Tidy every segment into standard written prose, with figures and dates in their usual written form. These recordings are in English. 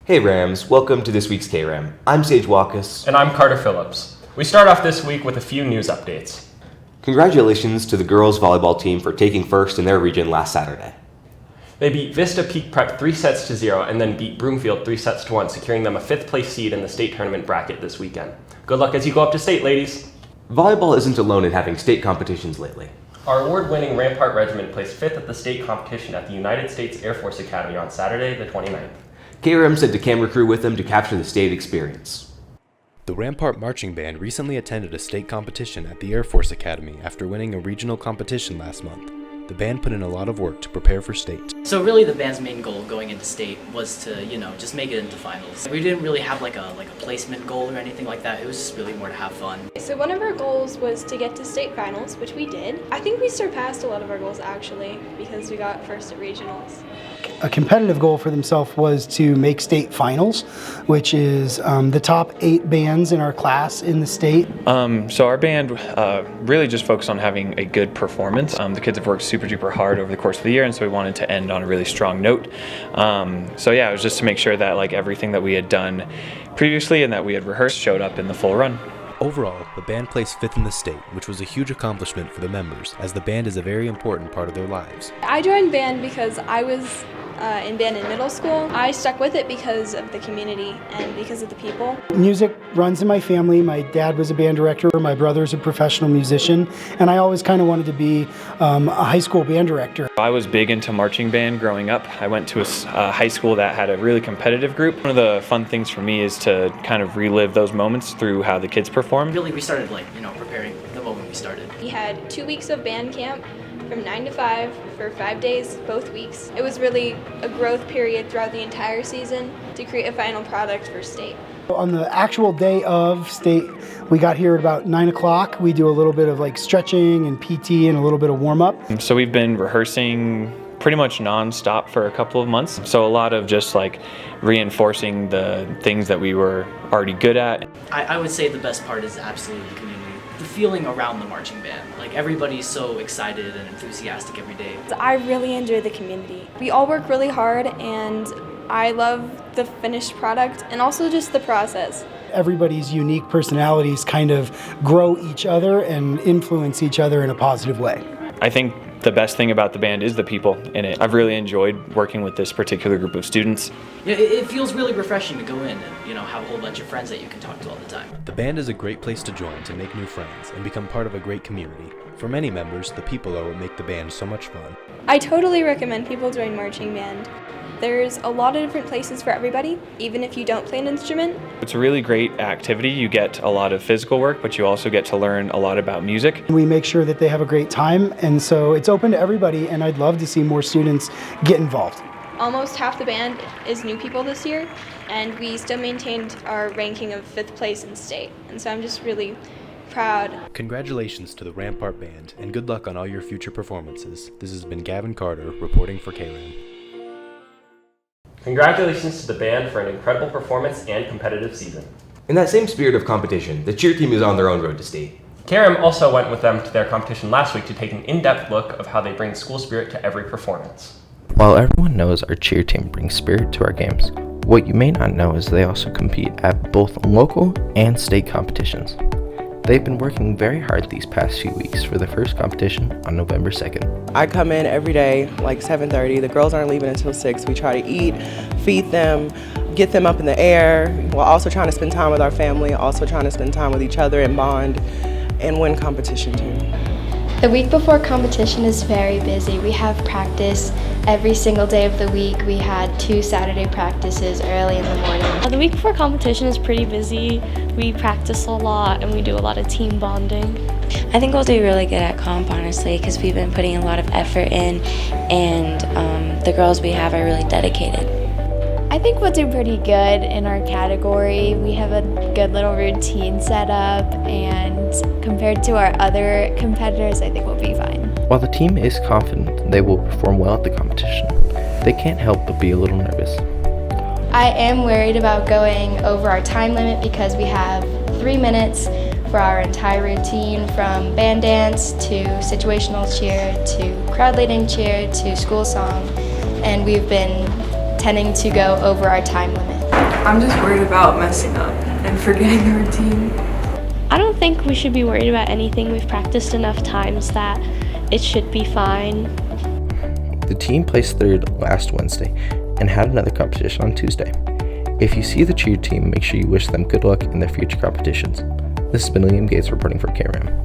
Hey Rams, welcome to this week's Kram. I'm Sage Walkus. And I'm Carter Phillips. We start off this week with a few news updates. Congratulations to the girls volleyball team for taking first in their region last Saturday. They beat Vista Peak Prep 3-0 and then beat Broomfield 3-1, securing them a 5th place seed in the state tournament bracket this weekend. Good luck as you go up to state, ladies. Volleyball isn't alone in having state competitions lately. Our award-winning Rampart Regiment placed 5th at the state competition at the United States Air Force Academy on Saturday, the 29th. Kram sent a camera crew with them to capture the state experience. The Rampart Marching Band recently attended a state competition at the Air Force Academy after winning a regional competition last month. The band put in a lot of work to prepare for state. So really the band's main goal going into state was to, just make it into finals. We didn't really have like a placement goal or anything like that. It was just really more to have fun. So one of our goals was to get to state finals, which we did. I think we surpassed a lot of our goals actually because we got first at regionals. A competitive goal for themselves was to make state finals, which is the top 8 bands in our class in the state. So our band really just focused on having a good performance. The kids have worked super duper hard over the course of the year, and so we wanted to end on a really strong note. It was just to make sure that everything that we had done previously and that we had rehearsed showed up in the full run. Overall, the band placed 5th in the state, which was a huge accomplishment for the members, as the band is a very important part of their lives. I joined band because I was in band in middle school. I stuck with it because of the community and because of the people. Music runs in my family. My dad was a band director, my brother's a professional musician, and I always kind of wanted to be a high school band director. I was big into marching band growing up. I went to a high school that had a really competitive group. One of the fun things for me is to kind of relive those moments through how the kids perform. Really, we started preparing the moment we started. We had 2 weeks of band camp from 9 to 5 for 5 days, both weeks. It was really a growth period throughout the entire season to create a final product for state. On the actual day of state, we got here at about 9 o'clock. We do a little bit of stretching and PT and a little bit of warm-up. So we've been rehearsing pretty much non-stop for a couple of months. So a lot of just reinforcing the things that we were already good at. I would say the best part is absolutely the community. The feeling around the marching band. Everybody's so excited and enthusiastic every day. I really enjoy the community. We all work really hard and I love the finished product and also just the process. Everybody's unique personalities kind of grow each other and influence each other in a positive way. I think the best thing about the band is the people in it. I've really enjoyed working with this particular group of students. It feels really refreshing to go in and have a whole bunch of friends that you can talk to all the time. The band is a great place to join to make new friends and become part of a great community. For many members, the people are what make the band so much fun. I totally recommend people join marching band. There's a lot of different places for everybody, even if you don't play an instrument. It's a really great activity. You get a lot of physical work, but you also get to learn a lot about music. We make sure that they have a great time, and so it's open to everybody, and I'd love to see more students get involved. Almost half the band is new people this year, and we still maintained our ranking of 5th place in state, and so I'm just really proud. Congratulations to the Rampart Band, and good luck on all your future performances. This has been Gavin Carter reporting for Kram. Congratulations to the band for an incredible performance and competitive season. In that same spirit of competition, the cheer team is on their own road to state. Kram also went with them to their competition last week to take an in-depth look of how they bring school spirit to every performance. While everyone knows our cheer team brings spirit to our games, what you may not know is they also compete at both local and state competitions. They've been working very hard these past few weeks for the first competition on November 2nd. I come in every day, 7:30. The girls aren't leaving until 6. We try to eat, feed them, get them up in the air, while also trying to spend time with our family, also trying to spend time with each other and bond and win competition too. The week before competition is very busy. We have practice every single day of the week. We had 2 Saturday practices early in the morning. The week before competition is pretty busy. We practice a lot and we do a lot of team bonding. I think we'll do really good at comp, honestly, because we've been putting a lot of effort in, and the girls we have are really dedicated. I think we'll do pretty good in our category. We have a good little routine set up, and compared to our other competitors, I think we'll be fine. While the team is confident they will perform well at the competition, they can't help but be a little nervous. I am worried about going over our time limit because we have 3 minutes for our entire routine, from band dance to situational cheer to crowd leading cheer to school song, and we've been tending to go over our time limit. I'm just worried about messing up and forgetting the routine. I don't think we should be worried about anything. We've practiced enough times that it should be fine. The team placed third last Wednesday and had another competition on Tuesday. If you see the cheer team, make sure you wish them good luck in their future competitions. This has been Liam Gates reporting for Kram.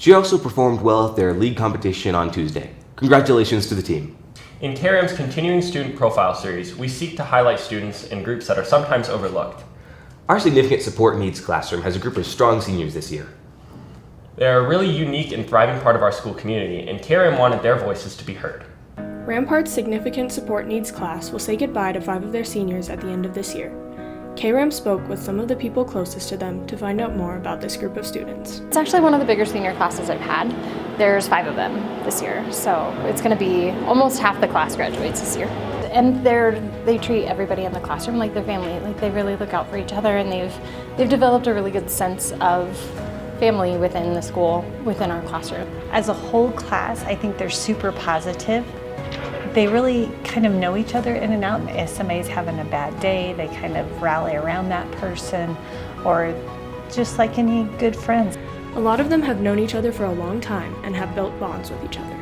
She also performed well at their league competition on Tuesday. Congratulations to the team. In KRAM's continuing student profile series, we seek to highlight students in groups that are sometimes overlooked. Our Significant Support Needs classroom has a group of strong seniors this year. They're a really unique and thriving part of our school community, and KRAM wanted their voices to be heard. Rampart's Significant Support Needs class will say goodbye to 5 of their seniors at the end of this year. KRAM spoke with some of the people closest to them to find out more about this group of students. It's actually one of the bigger senior classes I've had. There's 5 of them this year, so it's going to be almost half the class graduates this year. And they treat everybody in the classroom like their family. Like, they really look out for each other, and they've developed a really good sense of family within the school, within our classroom. As a whole class, I think they're super positive. They really kind of know each other in and out. If somebody's having a bad day, they kind of rally around that person, or just like any good friends. A lot of them have known each other for a long time and have built bonds with each other.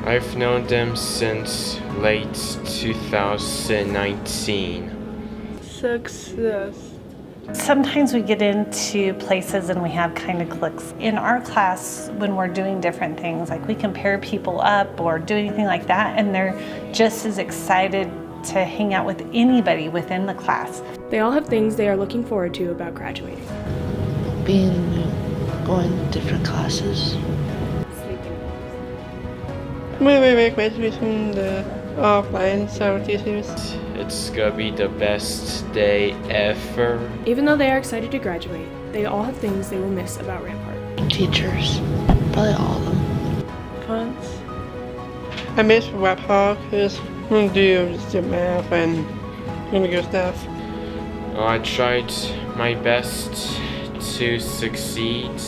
I've known them since late 2019. Success. Sometimes we get into places and we have kind of cliques. In our class, when we're doing different things, like we can pair people up or do anything like that, and they're just as excited to hang out with anybody within the class. They all have things they are looking forward to about graduating. Going to different classes. Maybe between the offline summer teachers. It's gonna be the best day ever. Even though they are excited to graduate, they all have things they will miss about Rampart. Teachers, probably all of them. Friends. I miss Rampart because we do the math and really good stuff. I tried my best to succeed.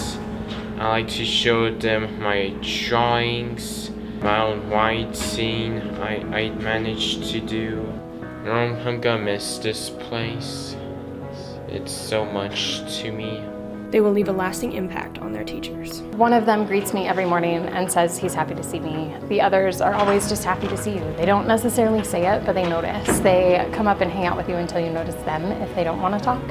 I like to show them my drawings, my own writing I managed to do. I'm gonna miss this place. It's so much to me. They will leave a lasting impact on their teachers. One of them greets me every morning and says he's happy to see me. The others are always just happy to see you. They don't necessarily say it, but they notice. They come up and hang out with you until you notice them if they don't want to talk.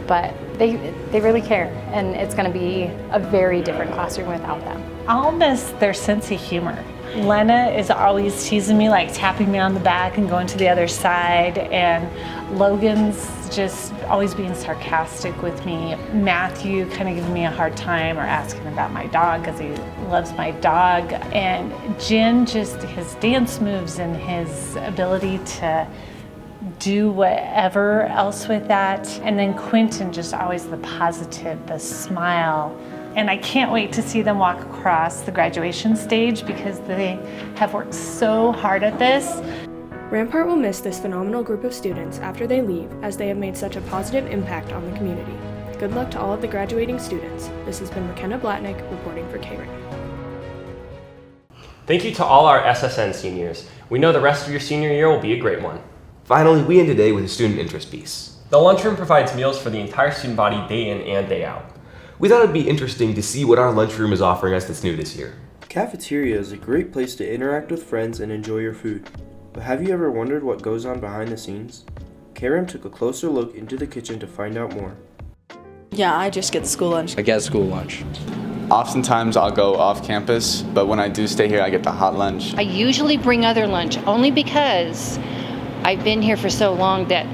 But they really care, and it's going to be a very different classroom without them. I'll miss their sense of humor. Lena is always teasing me, like tapping me on the back and going to the other side, and Logan's just always being sarcastic with me. Matthew kind of giving me a hard time or asking about my dog because he loves my dog. And Jen, just his dance moves and his ability to do whatever else with that. And then Quentin, just always the positive, the smile. And I can't wait to see them walk across the graduation stage because they have worked so hard at this. Rampart will miss this phenomenal group of students after they leave, as they have made such a positive impact on the community. Good luck to all of the graduating students. This has been McKenna Blatnick reporting for KRAM. Thank you to all our SSN seniors. We know the rest of your senior year will be a great one. Finally, we end today with a student interest piece. The lunchroom provides meals for the entire student body day in and day out. We thought it'd be interesting to see what our lunchroom is offering us that's new this year. Cafeteria is a great place to interact with friends and enjoy your food. But have you ever wondered what goes on behind the scenes? Kram took a closer look into the kitchen to find out more. Yeah, I just get school lunch. I get school lunch. Oftentimes I'll go off campus, but when I do stay here, I get the hot lunch. I usually bring other lunch only because I've been here for so long that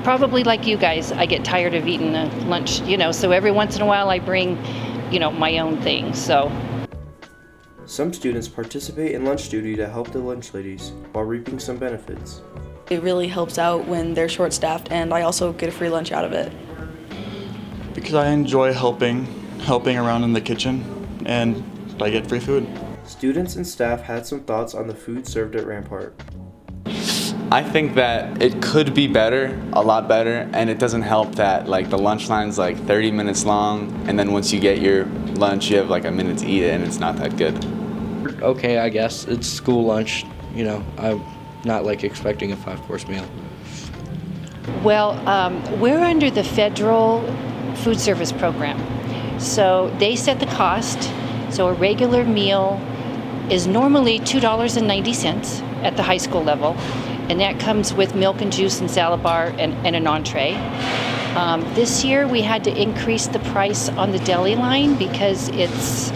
probably like you guys, I get tired of eating the lunch, so every once in a while I bring, my own things, so. Some students participate in lunch duty to help the lunch ladies while reaping some benefits. It really helps out when they're short-staffed, and I also get a free lunch out of it. Because I enjoy helping around in the kitchen, and I get free food. Students and staff had some thoughts on the food served at Rampart. I think that it could be better, a lot better, and it doesn't help that like the lunch line's like 30 minutes long, and then once you get your lunch, you have like a minute to eat it, and it's not that good. Okay, I guess. It's school lunch, you know. I'm not like expecting a 5-course meal. Well, we're under the federal food service program. So they set the cost. So a regular meal is normally $2.90 at the high school level. And that comes with milk and juice and salad bar and an entree. This year we had to increase the price on the deli line because it's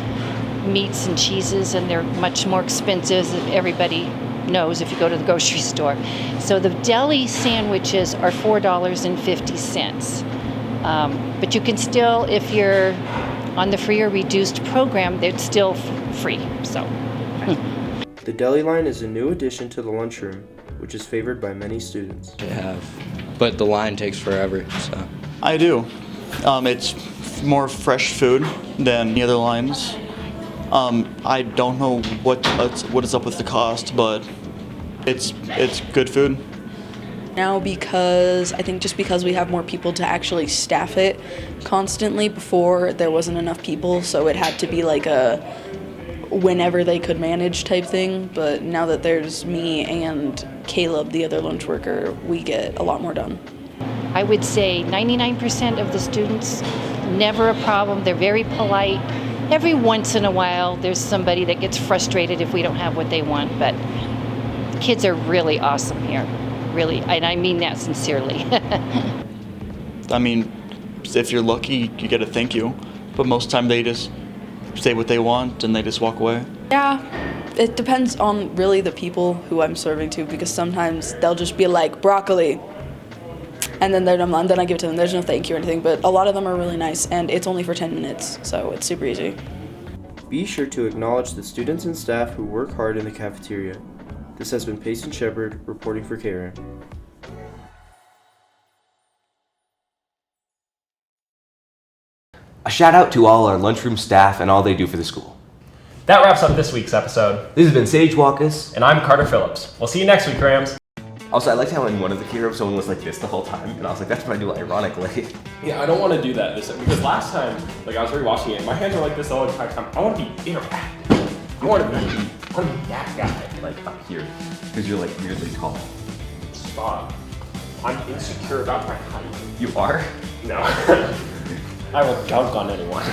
meats and cheeses and they're much more expensive, as everybody knows if you go to the grocery store. So the deli sandwiches are $4.50. But you can still, if you're on the free or reduced program, it's still free. So. The deli line is a new addition to the lunchroom, which is favored by many students. I have, but the line takes forever, so. I do. It's more fresh food than the other lines. I don't know what is up with the cost, but it's good food. Now because I think just because we have more people to actually staff it constantly. Before there wasn't enough people, so it had to be like a whenever they could manage type thing, but now that there's me and Caleb, the other lunch worker, we get a lot more done. I would say 99% of the students, never a problem. They're very polite. Every once in a while, there's somebody that gets frustrated if we don't have what they want, but the kids are really awesome here, really, and I mean that sincerely. I mean, if you're lucky, you get a thank you, but most of the time they just say what they want and they just walk away. Yeah, it depends on really the people who I'm serving to, because sometimes they'll just be like, broccoli, and then I give it to them. There's no thank you or anything, but a lot of them are really nice, and it's only for 10 minutes, so it's super easy. Be sure to acknowledge the students and staff who work hard in the cafeteria. This has been Payson Shepard reporting for Kram. A shout out to all our lunchroom staff and all they do for the school. That wraps up this week's episode. This has been Sage Walkus. And I'm Carter Phillips. We'll see you next week, Krams. Also, I liked how in one of the Kram someone was like this the whole time, and I was like, that's what I do ironically. Yeah, I don't want to do that because last time, like I was rewatching it, my hands are like this all the entire time. I want to be interactive. I want to be that guy, like up here, because you're like weirdly tall. Stop. I'm insecure about my height. You are? No. I will dunk on anyone.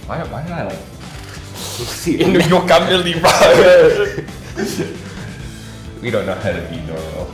Why did I like see in New York? I'm really wrong. We don't know how to be normal.